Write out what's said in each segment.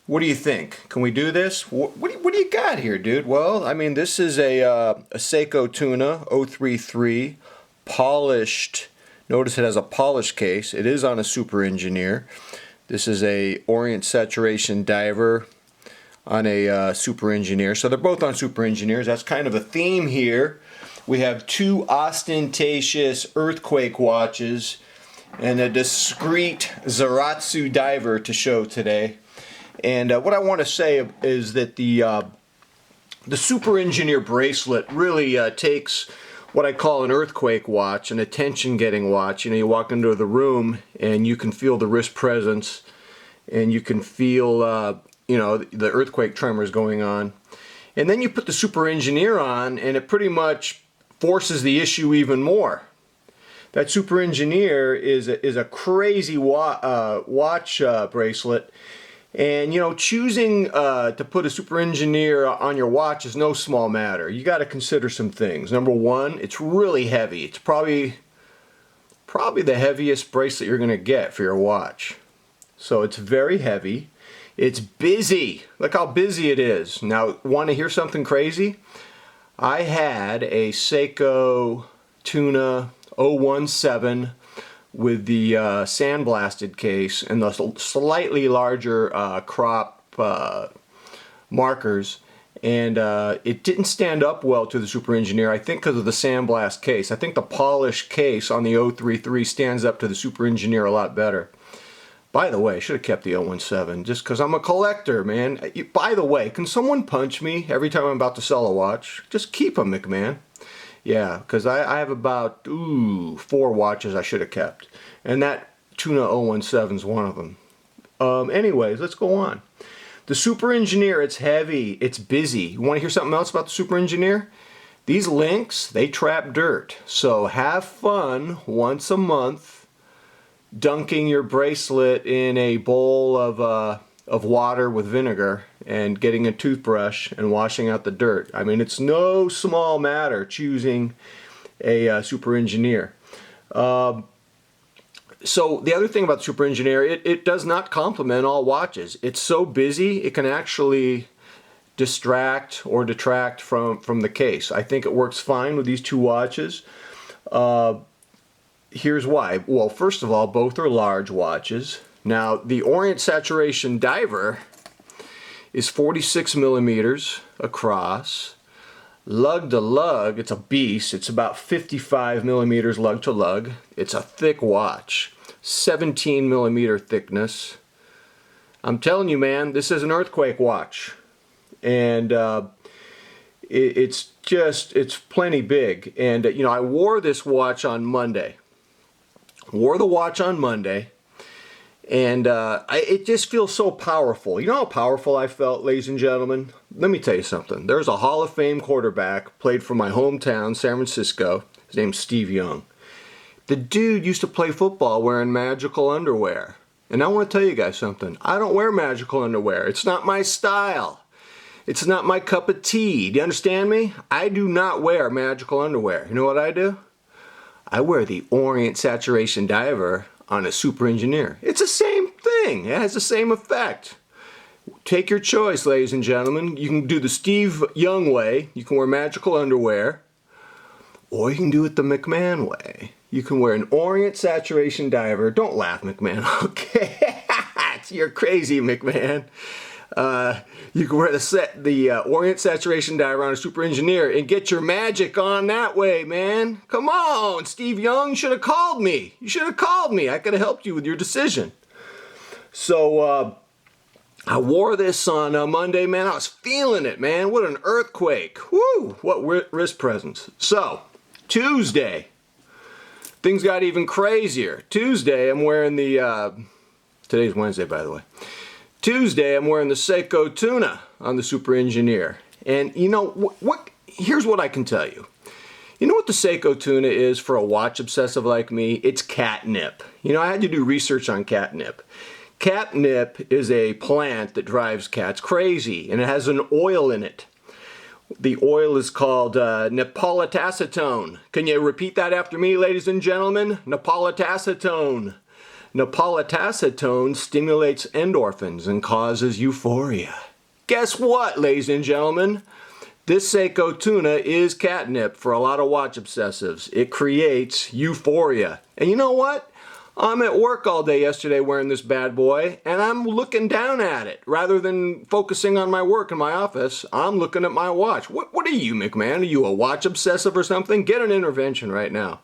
What do you think? Can we do this? What do you got here, dude? Well, I mean, this is a Seiko Tuna 033 polished. Notice it has a polished case. It is on a Super Engineer. This is a Orient Saturation Diver on a Super Engineer. So they're both on Super Engineers. That's kind of a theme here. We have two Ostentatious earthquake watches and a discreet Zaratsu Diver to show today. And what I want to say is that the Super Engineer bracelet really takes what I call an earthquake watch, an attention-getting watch. You know, you walk into the room and you can feel the wrist presence, and you can feel, you know, the earthquake tremors going on. And then you put the Super Engineer on, and it pretty much forces the issue even more. That Super Engineer is a crazy watch bracelet. And you know, choosing to put a Super Engineer on your watch is no small matter. You got to consider some things. Number one, it's really heavy. It's probably the heaviest bracelet you're going to get for your watch. So it's very heavy. It's busy. Look how busy it is. Now, want to hear something crazy? I had a Seiko Tuna 017 with the sandblasted case and the slightly larger crop markers, and it didn't stand up well to the Super Engineer, I think because of the sandblast case. I think the polished case on the 033 stands up to the Super Engineer a lot better. By the way, I should have kept the 017 just because I'm a collector, man. By the way, can someone punch me every time I'm about to sell a watch? Just keep them, McMahon. Yeah, because I have about 4 watches I should have kept. And that Tuna 017 is one of them. Anyways, let's go on. The Super Engineer, it's heavy, it's busy. You want to hear something else about the Super Engineer? These links, they trap dirt. So have fun once a month dunking your bracelet in a bowl of water with vinegar and getting a toothbrush and washing out the dirt. I mean, it's no small matter choosing a Super Engineer. So the other thing about the Super Engineer, it does not complement all watches. It's so busy, it can actually distract or detract from the case. I think it works fine with these two watches. Here's why. Well, first of all, both are large watches. Now, the Orient Saturation Diver is 46 millimeters across. Lug to lug, it's a beast. It's about 55 millimeters lug to lug. It's a thick watch. 17 millimeter thickness. I'm telling you, man, this is an earthquake watch. And it's plenty big. And, you know, I wore this watch on Monday. Wore the watch on Monday. And it just feels so powerful. You know how powerful I felt, ladies and gentlemen? Let me tell you something. There's a Hall of Fame quarterback, played for my hometown, San Francisco. His name's Steve Young. The dude used to play football wearing magical underwear. And I want to tell you guys something. I don't wear magical underwear. It's not my style. It's not my cup of tea. Do you understand me? I do not wear magical underwear. You know what I do? I wear the Orient Saturation Diver on a Super Engineer. It's the same thing. It has the same effect. Take your choice, ladies and gentlemen. You can do the Steve Young way. You can wear magical underwear. Or you can do it the McMahon way. You can wear an Orient Saturation Diver. Don't laugh, McMahon. Okay. You're crazy, McMahon. You can wear the Orient Saturation Diver on a Super Engineer and get your magic on that way, man. Come on, Steve Young, you should have called me. You should have called me. I could have helped you with your decision. So, I wore this on Monday, man. I was feeling it, man. What an earthquake. Woo! What wrist presence. So, Tuesday, things got even crazier. Tuesday, I'm wearing the, today's Wednesday, by the way. Tuesday, I'm wearing the Seiko Tuna on the Super Engineer. And you know, here's what I can tell you. You know what the Seiko Tuna is for a watch obsessive like me? It's catnip. You know, I had to do research on catnip. Catnip is a plant that drives cats crazy, and it has an oil in it. The oil is called Napolitacetone. Can you repeat that after me, ladies and gentlemen? Napolitacetone. Acetone stimulates endorphins and causes euphoria. Guess what, ladies and gentlemen? This Seiko Tuna is catnip for a lot of watch obsessives. It creates euphoria. And you know what? I'm at work all day yesterday wearing this bad boy, and I'm looking down at it. Rather than focusing on my work in my office, I'm looking at my watch. What are you, McMahon? Are you a watch obsessive or something? Get an intervention right now.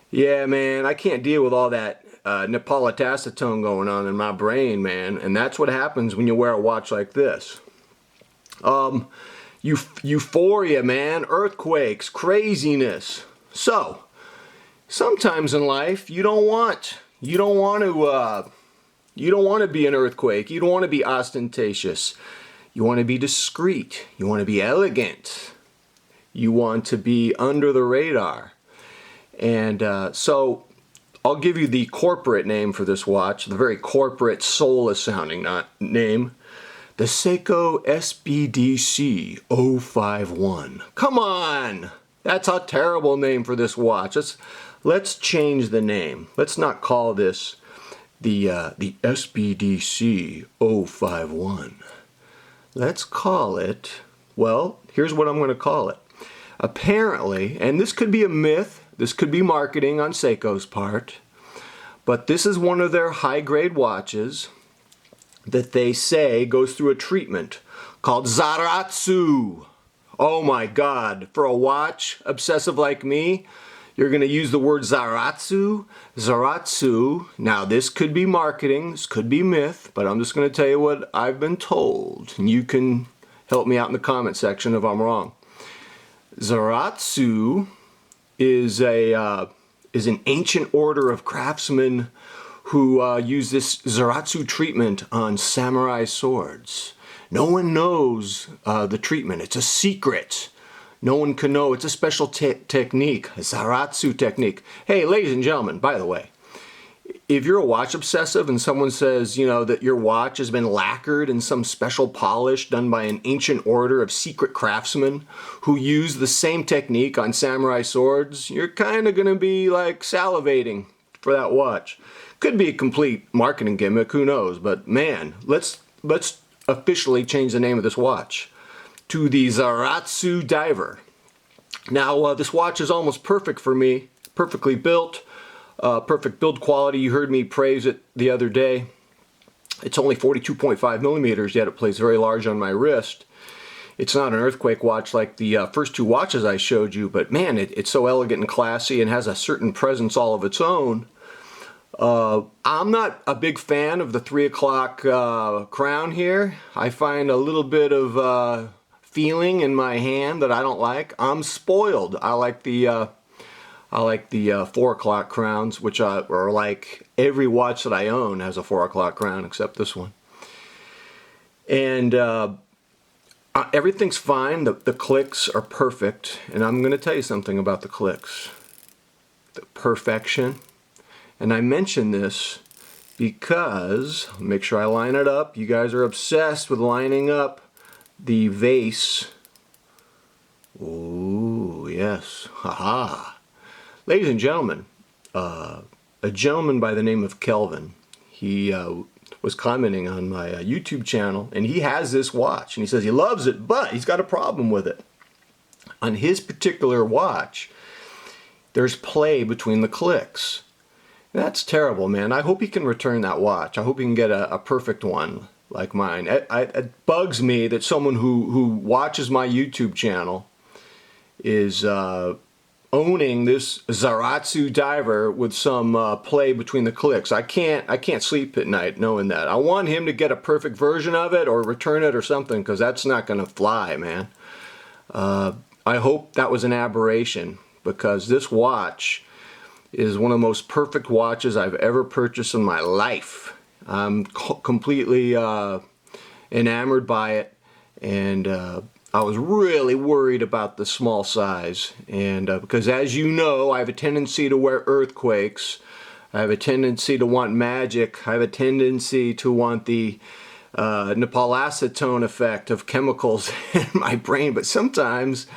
Yeah, man, I can't deal with all that acetone going on in my brain, man. And that's what happens when you wear a watch like this. Euphoria, man, earthquakes, craziness. So, sometimes in life you don't want to be an earthquake. You don't want to be ostentatious. You want to be discreet. You want to be elegant. You want to be under the radar. And so I'll give you the corporate name for this watch, the very corporate, soulless sounding name. The Seiko SBDC051. Come on! That's a terrible name for this watch. Let's change the name. Let's not call this the SBDC051. Let's call it, well, here's what I'm going to call it. Apparently, and this could be a myth, this could be marketing on Seiko's part, but this is one of their high-grade watches that they say goes through a treatment called Zaratsu. Oh my God, for a watch obsessive like me, you're going to use the word Zaratsu. Zaratsu. Now this could be marketing, this could be myth, but I'm just going to tell you what I've been told. And you can help me out in the comment section if I'm wrong. Zaratsu is an ancient order of craftsmen who use this Zaratsu treatment on samurai swords. No one knows the treatment. It's a secret. No one can know. It's a special technique, a Zaratsu technique. Hey, ladies and gentlemen, by the way, if you're a watch obsessive and someone says, you know, that your watch has been lacquered in some special polish done by an ancient order of secret craftsmen who use the same technique on samurai swords, you're kind of going to be like salivating for that watch. Could be a complete marketing gimmick, who knows, but man, let's officially change the name of this watch to the Zaratsu Diver. Now, this watch is almost perfect for me, perfectly built, perfect build quality. You heard me praise it the other day. It's only 42.5 millimeters, yet it plays very large on my wrist. It's not an earthquake watch like the first two watches I showed you, but man, it's so elegant and classy and has a certain presence all of its own. I'm not a big fan of the 3 o'clock crown here. I find a little bit of feeling in my hand that I don't like. I'm spoiled. I like the 4 o'clock crowns, which are like every watch that I own has a 4 o'clock crown except this one. And everything's fine. The clicks are perfect, and I'm going to tell you something about the clicks. The perfection. And I mention this because, make sure I line it up. You guys are obsessed with lining up the vase. Ooh, yes. Haha. Ladies and gentlemen, a gentleman by the name of Kelvin, he was commenting on my YouTube channel, and he has this watch, and he says he loves it, but he's got a problem with it. On his particular watch, there's play between the clicks. That's terrible, man. I hope he can return that watch. I hope he can get a perfect one like mine. It bugs me that someone who watches my YouTube channel is owning this Zaratsu Diver with some play between the clicks. I can't sleep at night knowing that. I want him to get a perfect version of it or return it or something, because that's not going to fly, man. I hope that was an aberration, because this watch is one of the most perfect watches I've ever purchased in my life. I'm completely enamored by it, and I was really worried about the small size, and because, as you know, I have a tendency to wear earthquakes. I have a tendency to want magic. I have a tendency to want the acetone effect of chemicals in my brain, but sometimes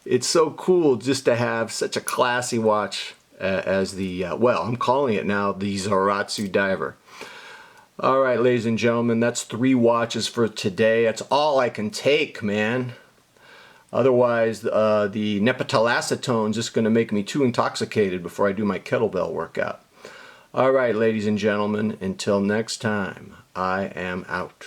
it's so cool just to have such a classy watch as the, well, I'm calling it now the Zaratsu Diver. All right, ladies and gentlemen, that's 3 watches for today. That's all I can take, man. Otherwise, the nepentylacetone is just going to make me too intoxicated before I do my kettlebell workout. All right, ladies and gentlemen, until next time, I am out.